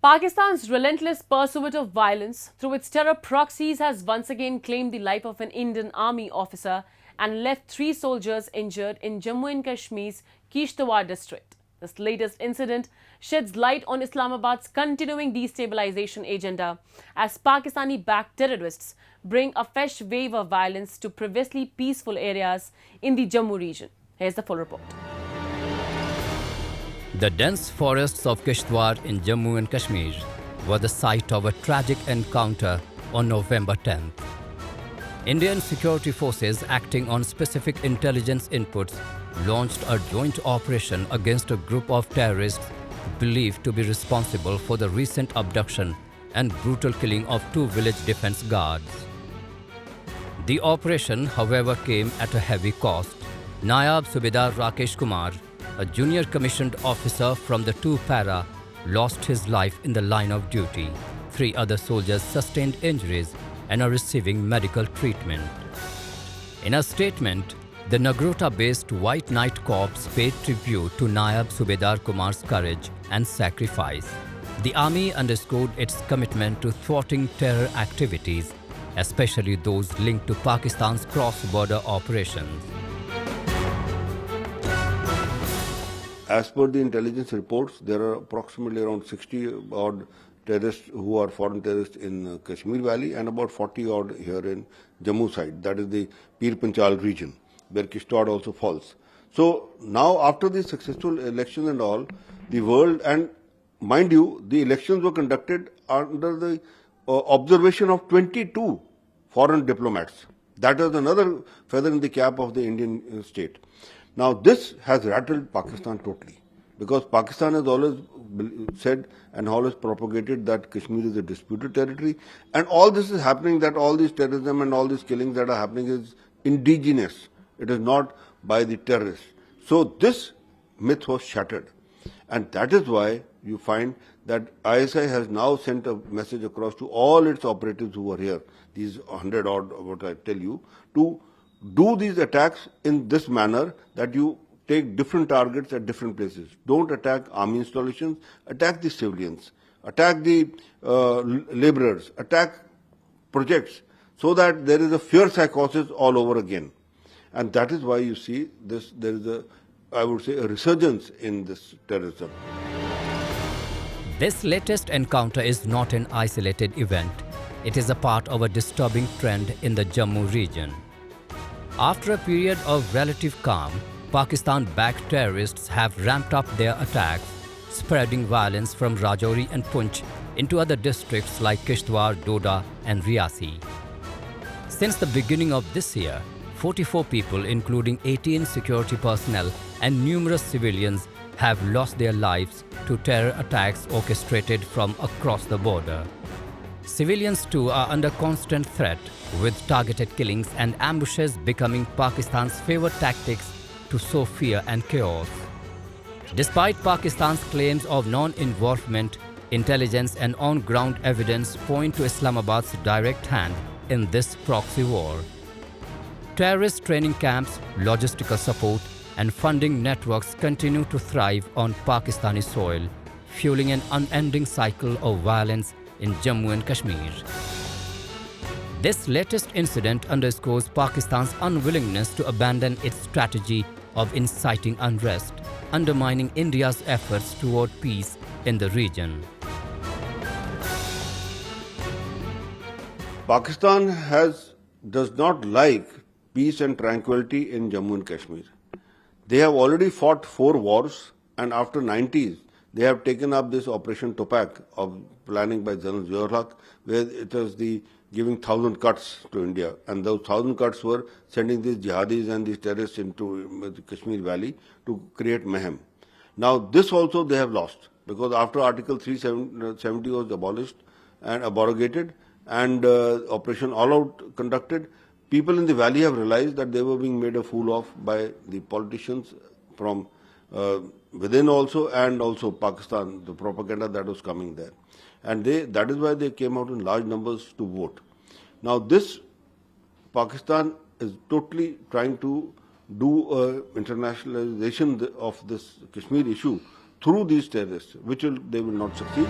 Pakistan's relentless pursuit of violence through its terror proxies has once again claimed the life of an Indian Army officer and left 3 soldiers injured in Jammu and Kashmir's Kishtwar district. This latest incident sheds light on Islamabad's continuing destabilization agenda as Pakistani-backed terrorists bring a fresh wave of violence to previously peaceful areas in the Jammu region. Here's the full report. The dense forests of Kishtwar in Jammu and Kashmir were the site of a tragic encounter on November 10th. Indian security forces acting on specific intelligence inputs launched a joint operation against a group of terrorists believed to be responsible for the recent abduction and brutal killing of 2 village defense guards. The operation, however, came at a heavy cost. Nayab Subedar Rakesh Kumar, a junior commissioned officer from the 2 para, lost his life in the line of duty. 3 other soldiers sustained injuries and are receiving medical treatment. In a statement, the Nagrota-based White Knight Corps paid tribute to Nayab Subedar Kumar's courage and sacrifice. The army underscored its commitment to thwarting terror activities, especially those linked to Pakistan's cross-border operations. As per the intelligence reports, there are approximately around 60 odd terrorists who are foreign terrorists in Kashmir Valley and about 40 odd here in Jammu side, that is the Pir Panchal region, where Kishtwar also falls. So now after the successful elections and all, the world, and mind you, the elections were conducted under the observation of 22 foreign diplomats. That is another feather in the cap of the Indian state. Now this has rattled Pakistan totally, because Pakistan has always said and always propagated that Kashmir is a disputed territory, and all this is happening, that all this terrorism and all these killings that are happening is indigenous. It is not by the terrorists. So this myth was shattered, and that is why you find that ISI has now sent a message across to all its operatives who are here, these 100 odd, what I tell you, to do these attacks in this manner, that you take different targets at different places. Don't attack army installations, attack the civilians, attack the laborers, attack projects, so that there is a fear psychosis all over again. And that is why you see this, there is a, I would say, a resurgence in this terrorism. This latest encounter is not an isolated event. It is a part of a disturbing trend in the Jammu region. After a period of relative calm, Pakistan-backed terrorists have ramped up their attacks, spreading violence from Rajouri and Poonch into other districts like Kishtwar, Doda and Riyasi. Since the beginning of this year, 44 people, including 18 security personnel and numerous civilians, have lost their lives to terror attacks orchestrated from across the border. Civilians too are under constant threat, with targeted killings and ambushes becoming Pakistan's favorite tactics to sow fear and chaos. Despite Pakistan's claims of non-involvement, intelligence and on-ground evidence point to Islamabad's direct hand in this proxy war. Terrorist training camps, logistical support and funding networks continue to thrive on Pakistani soil, fueling an unending cycle of violence in Jammu and Kashmir. This latest incident underscores Pakistan's unwillingness to abandon its strategy of inciting unrest, undermining India's efforts toward peace in the region. Pakistan does not like peace and tranquility in Jammu and Kashmir. They have already fought 4 wars, and after 90s, they have taken up this Operation Topak of planning by General Zia-ul-Haq, where it was the giving 1,000 cuts to India, and those 1,000 cuts were sending these jihadis and these terrorists into the Kashmir Valley to create mayhem. Now this also they have lost, because after Article 370 was abolished and abrogated, and Operation All Out conducted, people in the valley have realized that they were being made a fool of by the politicians from within also, and also Pakistan, the propaganda that was coming there. And that is why they came out in large numbers to vote. Now this, Pakistan is totally trying to do internationalization of this Kashmir issue through these terrorists, they will not succeed.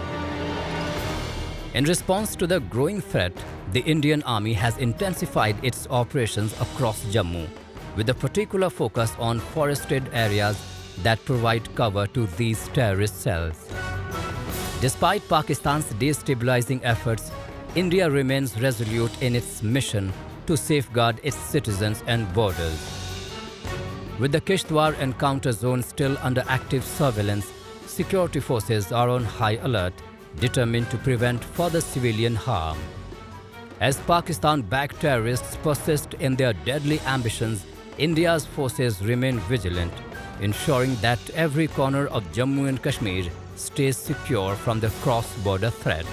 In response to the growing threat, the Indian Army has intensified its operations across Jammu, with a particular focus on forested areas that provide cover to these terrorist cells. Despite Pakistan's destabilizing efforts, India remains resolute in its mission to safeguard its citizens and borders. With the Kishtwar encounter zone still under active surveillance, security forces are on high alert, determined to prevent further civilian harm. As Pakistan-backed terrorists persist in their deadly ambitions, India's forces remain vigilant, ensuring that every corner of Jammu and Kashmir stays secure from the cross-border threat.